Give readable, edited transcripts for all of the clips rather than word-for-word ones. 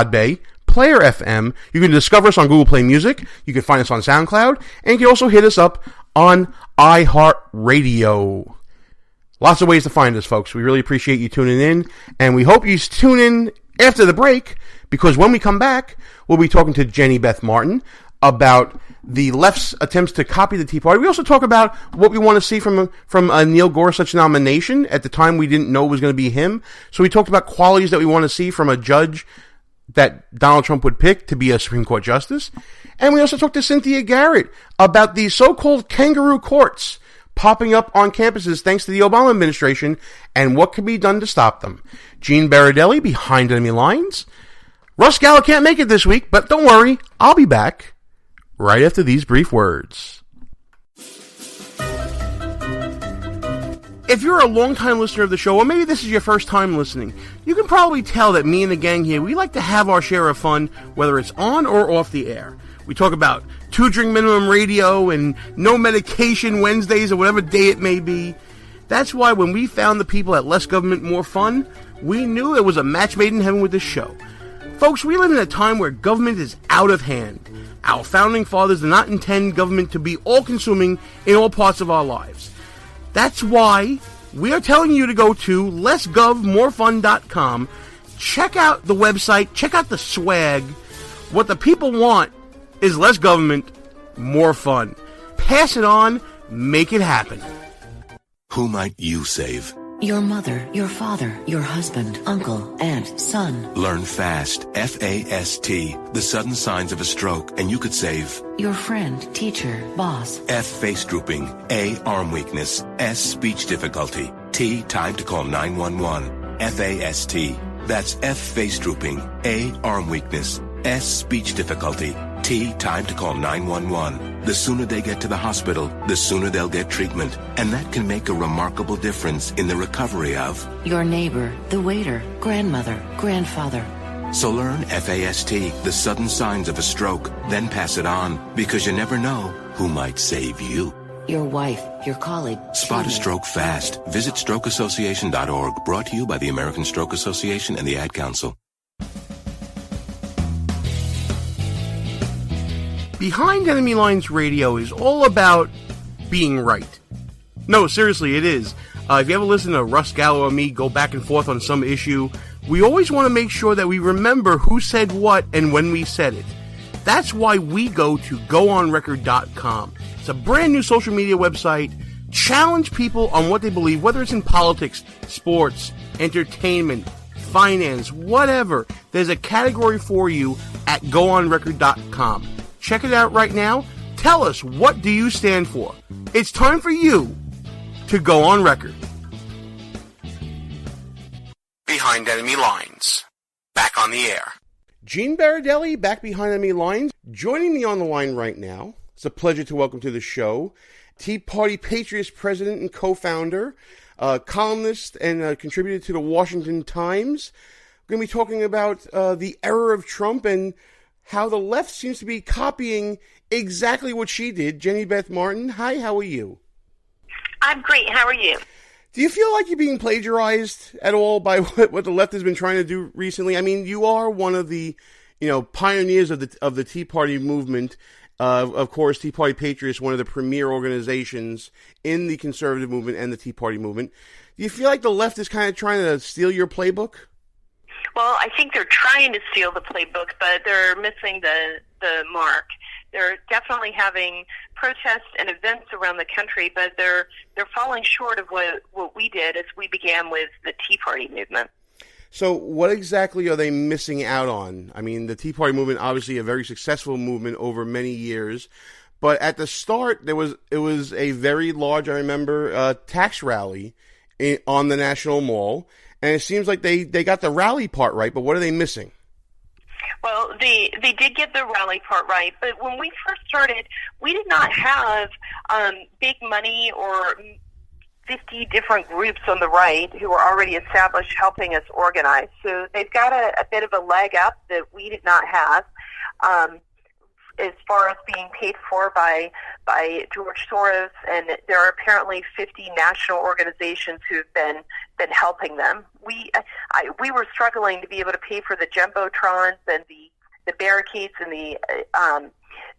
Bay, Player FM. You can discover us on Google Play Music. You can find us on SoundCloud. And you can also hit us up on iHeartRadio. Lots of ways to find us, folks. We really appreciate you tuning in. And we hope you tune in after the break, because when we come back, we'll be talking to Jenny Beth Martin about the left's attempts to copy the Tea Party. We also talk about what we want to see from a Neil Gorsuch nomination. At the time, we didn't know it was going to be him. So we talked about qualities that we want to see from a judge that Donald Trump would pick to be a Supreme Court justice. And we also talked to Cynthia Garrett about the so-called Kangaroo Courts popping up on campuses thanks to the Obama administration and what can be done to stop them. Gene Baradelli behind enemy lines. Russ Gallo can't make it this week, but don't worry, I'll be back right after these brief words. If you're a long-time listener of the show, or maybe this is your first time listening, you can probably tell that me and the gang here, we like to have our share of fun, whether it's on or off the air. We talk about 2-drink minimum radio and no medication Wednesdays or whatever day it may be. That's why when we found the people at Less Government, More Fun, we knew it was a match made in heaven with this show. Folks, we live in a time where government is out of hand. Our founding fathers did not intend government to be all-consuming in all parts of our lives. That's why we are telling you to go to lessgovmorefun.com, check out the website, check out the swag. What the people want is less government, more fun. Pass it on, make it happen. Who might you save? Your mother, your father, your husband, uncle, aunt, son. Learn FAST, F-A-S-T, the sudden signs of a stroke, and you could save. Your friend, teacher, boss. F, face drooping. A, arm weakness. S, speech difficulty. T, time to call 911. F-A-S-T. That's F, face drooping. A, arm weakness. S, speech difficulty. T, time to call 911. The sooner they get to the hospital, the sooner they'll get treatment. And that can make a remarkable difference in the recovery of your neighbor, the waiter, grandmother, grandfather. So learn FAST, the sudden signs of a stroke, then pass it on, because you never know who might save you. Your wife, your colleague. Spot a stroke fast. Visit strokeassociation.org, brought to you by the American Stroke Association and the Ad Council. Behind Enemy Lines Radio is all about being right. No, seriously, it is. If you ever listen to Russ Gallo or me go back and forth on some issue, we always want to make sure that we remember who said what and when we said it. That's why we go to goonrecord.com. It's a brand new social media website. Challenge people on what they believe, whether it's in politics, sports, entertainment, finance, whatever. There's a category for you at goonrecord.com. Check it out right now. Tell us, what do you stand for? It's time for you to go on record. Behind Enemy Lines. Back on the air. Gene Baradelli, back behind Enemy Lines. Joining me on the line right now, it's a pleasure to welcome to the show, Tea Party Patriots President and co-founder, columnist and contributor to the Washington Times. We're going to be talking about the error of Trump and how the left seems to be copying exactly what she did. Jenny Beth Martin, hi, how are you? I'm great, how are you? Do you feel like you're being plagiarized at all by what the left has been trying to do recently? I mean, you are one of the, pioneers of the Tea Party movement. Of course, Tea Party Patriots, one of the premier organizations in the conservative movement and the Tea Party movement. Do you feel like the left is kind of trying to steal your playbook? Well, I think they're trying to steal the playbook, but they're missing the mark. They're definitely having protests and events around the country, but they're falling short of what we did as we began with the Tea Party movement. So what exactly are they missing out on? I mean, the Tea Party movement, obviously a very successful movement over many years, but at the start, it was a very large, I remember, tax rally on the National Mall. And it seems like they got the rally part right, but what are they missing? Well, they did get the rally part right, but when we first started, we did not have big money or 50 different groups on the right who were already established helping us organize. So they've got a bit of a leg up that we did not have. as far as being paid for by George Soros, and there are apparently 50 national organizations who've been helping them. We were struggling to be able to pay for the jumbotrons and the barricades and the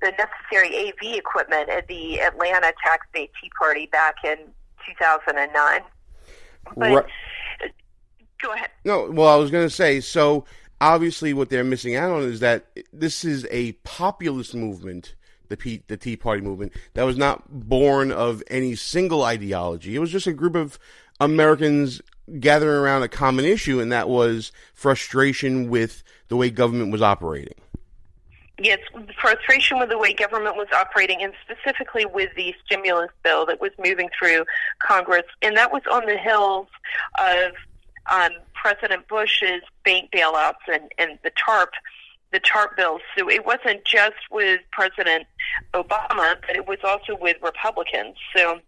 necessary AV equipment at the Atlanta Tax Day Tea Party back in 2009. But go ahead. No, well, I was going to say, so obviously what they're missing out on is that this is a populist movement, the Tea Party movement, that was not born of any single ideology. It was just a group of Americans gathering around a common issue, and that was frustration with the way government was operating. Yes, frustration with the way government was operating, and specifically with the stimulus bill that was moving through Congress. And that was on the heels of President Bush's bank bailouts and the TARP bills. So it wasn't just with President Obama, but it was also with Republicans. So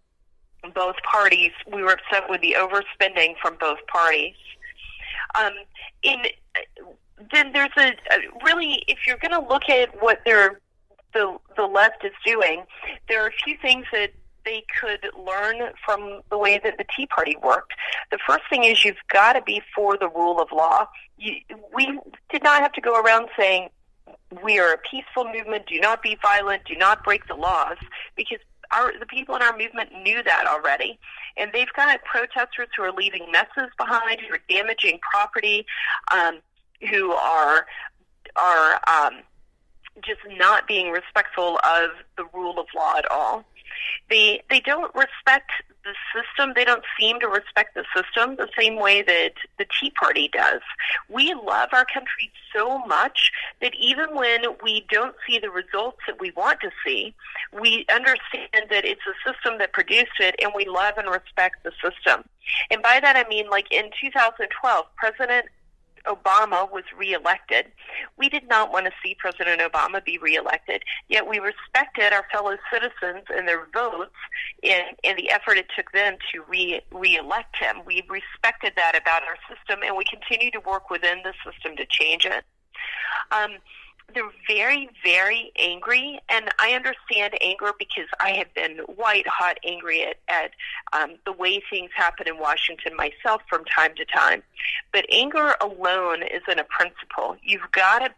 both parties, we were upset with the overspending from both parties. Then there's really, if you're going to look at what the left is doing, there are a few things that they could learn from the way that the Tea Party worked. The first thing is you've got to be for the rule of law. We did not have to go around saying we are a peaceful movement, do not be violent, do not break the laws, because the people in our movement knew that already. And they've got protesters who are leaving messes behind, who are damaging property, who are just not being respectful of the rule of law at all. They don't respect the system. They don't seem to respect the system the same way that the Tea Party does. We love our country so much that even when we don't see the results that we want to see, we understand that it's a system that produced it, and we love and respect the system. And by that I mean, like in 2012, President Obama was reelected. We did not want to see President Obama be reelected, yet we respected our fellow citizens and their votes and the effort it took them to reelect him. We respected that about our system, and we continue to work within the system to change it. They're very, very angry, and I understand anger because I have been white-hot angry at the way things happen in Washington myself from time to time. But anger alone isn't a principle. You've got to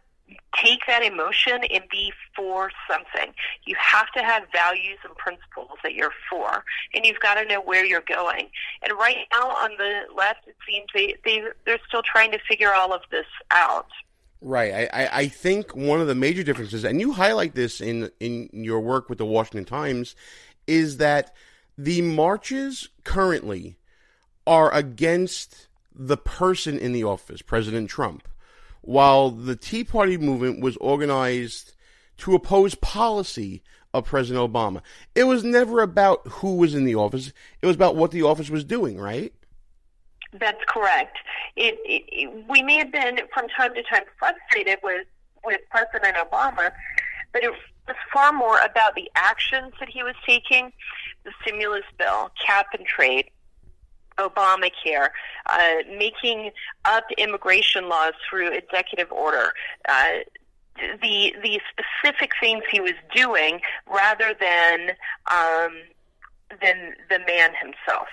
take that emotion and be for something. You have to have values and principles that you're for, and you've got to know where you're going. And right now on the left, it seems they're still trying to figure all of this out. Right. I think one of the major differences, and you highlight this in your work with the Washington Times, is that the marches currently are against the person in the office, President Trump, while the Tea Party movement was organized to oppose policy of President Obama. It was never about who was in the office. It was about what the office was doing, right? That's correct. We may have been, from time to time, frustrated with President Obama, but it was far more about the actions that he was taking, the stimulus bill, cap and trade, Obamacare, making up immigration laws through executive order, the specific things he was doing rather than the man himself.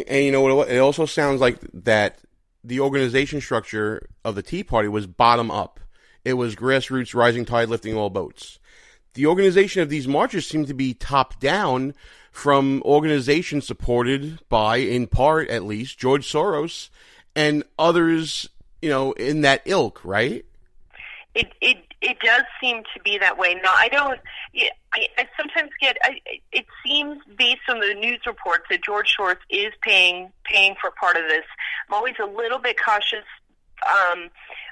And you know what? It also sounds like that the organization structure of the Tea Party was bottom up. It was grassroots, rising tide, lifting all boats. The organization of these marches seemed to be top down from organizations supported by, in part at least, George Soros and others, in that ilk, right? It does seem to be that way. No, I don't. I sometimes get. It seems based on the news reports that George Soros is paying for part of this. I'm always a little bit cautious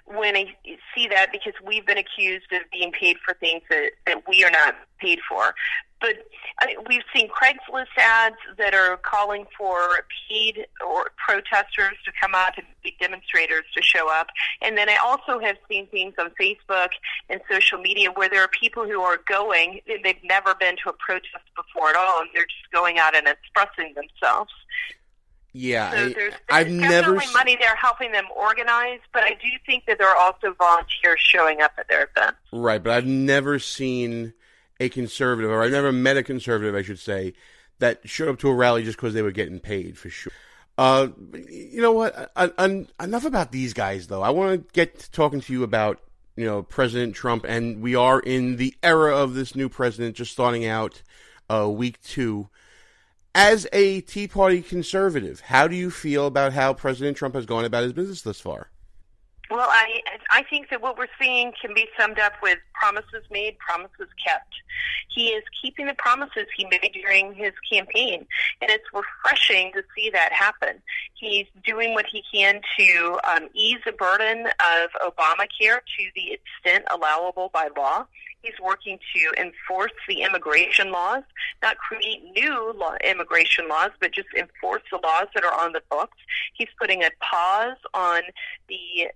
when I see that, because we've been accused of being paid for things that we are not paid for. But we've seen Craigslist ads that are calling for paid or protesters to come out and be demonstrators to show up. And then I also have seen things on Facebook and social media where there are people who are going, they've never been to a protest before at all, and they're just going out and expressing themselves. Yeah, So there's I've never definitely money there helping them organize, but I do think that there are also volunteers showing up at their events. Right, but I've never seen a conservative, or I've never met a conservative, I should say, that showed up to a rally just because they were getting paid, for sure. You know what? Enough about these guys, though. I want to get to talking to you about, President Trump, and we are in the era of this new president, just starting out week 2. As a Tea Party conservative, how do you feel about how President Trump has gone about his business thus far? Well, I think that what we're seeing can be summed up with promises made, promises kept. He is keeping the promises he made during his campaign, and it's refreshing to see that happen. He's doing what he can to ease the burden of Obamacare to the extent allowable by law. He's working to enforce the immigration laws, not create new immigration laws, but just enforce the laws that are on the books. He's putting a pause on the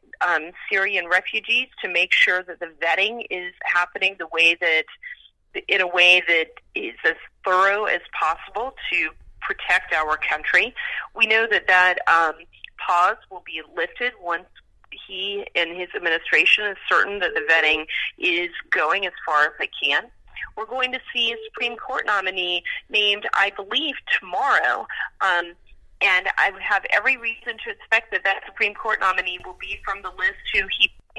Syrian refugees to make sure that the vetting is happening in a way that is as thorough as possible to protect our country. We know that pause will be lifted once he and his administration is certain that the vetting is going as far as it can. We're going to see a Supreme Court nominee named, I believe, tomorrow. And I would have every reason to expect that Supreme Court nominee will be from the list who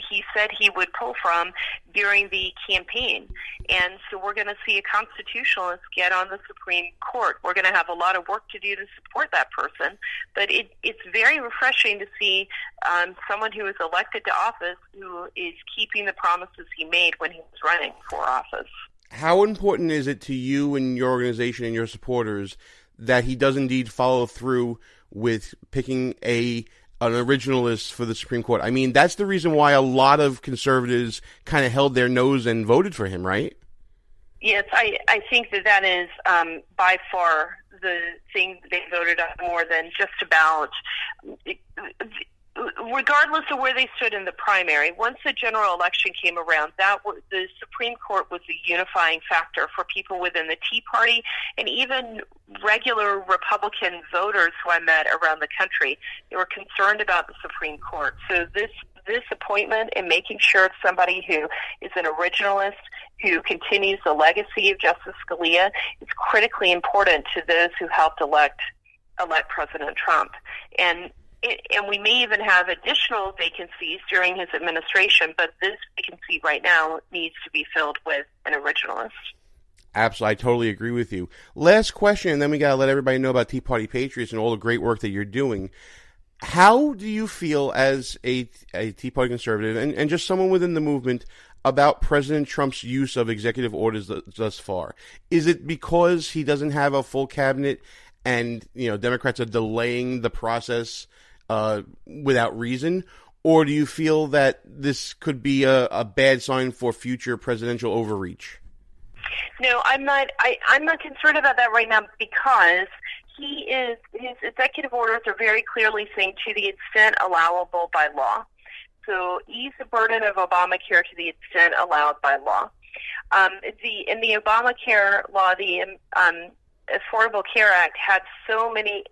he said he would pull from during the campaign. And so we're going to see a constitutionalist get on the Supreme Court. We're going to have a lot of work to do to support that person. But it's very refreshing to see someone who is elected to office who is keeping the promises he made when he was running for office. How important is it to you and your organization and your supporters that he does indeed follow through with picking an originalist for the Supreme Court? I mean, that's the reason why a lot of conservatives kind of held their nose and voted for him, right? Yes, I think that is by far the thing they voted on more than just about, regardless of where they stood in the primary. Once the general election came around, the Supreme Court was the unifying factor for people within the Tea Party and even regular Republican voters who I met around the country. They were concerned about the Supreme Court. So this appointment and making sure it's somebody who is an originalist, who continues the legacy of Justice Scalia, is critically important to those who helped elect President Trump. And we may even have additional vacancies during his administration, but this vacancy right now needs to be filled with an originalist. Absolutely. I totally agree with you. Last question, and then we got to let everybody know about Tea Party Patriots and all the great work that you're doing. How do you feel as a Tea Party conservative and just someone within the movement about President Trump's use of executive orders thus far? Is it because he doesn't have a full cabinet and Democrats are delaying the process without reason? Or do you feel that this could be a bad sign for future presidential overreach? No, I'm not. I'm not concerned about that right now because his executive orders are very clearly saying to the extent allowable by law. So ease the burden of Obamacare to the extent allowed by law. In the Obamacare law, the Affordable Care Act had so many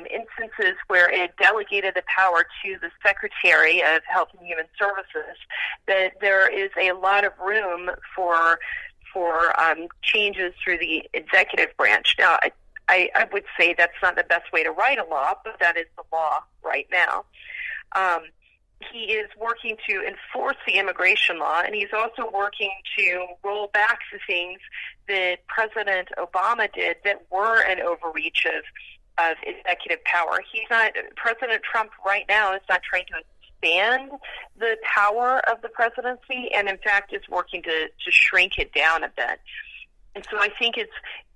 instances where it delegated the power to the Secretary of Health and Human Services that there is a lot of room for changes through the executive branch. Now, I would say that's not the best way to write a law, but that is the law right now. He is working to enforce the immigration law, and he's also working to roll back the things that President Obama did that were an overreach of executive power. President Trump right now is not trying to expand the power of the presidency, and in fact is working to shrink it down a bit. And so I think it's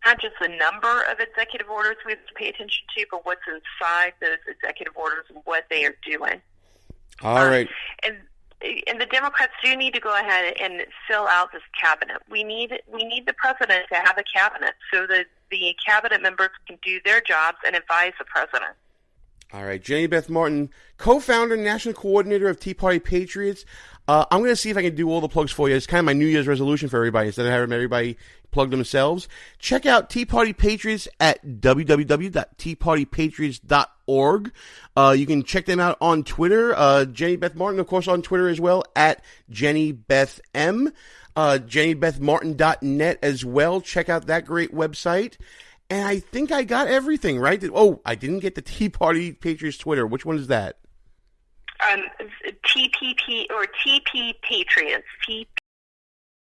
not just the number of executive orders we have to pay attention to, but what's inside those executive orders and what they are doing. All right. And the Democrats do need to go ahead and fill out this cabinet. We need the president to have a cabinet so that the cabinet members can do their jobs and advise the president. All right. Jenny Beth Martin, co-founder and national coordinator of Tea Party Patriots. I'm going to see if I can do all the plugs for you. It's kind of my New Year's resolution for everybody. Instead of having everybody plug themselves, check out Tea Party Patriots at www.teapartypatriots.org. You can check them out on Twitter. Jenny Beth Martin, of course, on Twitter as well, at Jenny Beth M. JennyBethMartin.net as well. Check out that great website. And I think I got everything, right? Oh, I didn't get the Tea Party Patriots Twitter. Which one is that? TPP or TP Patriots.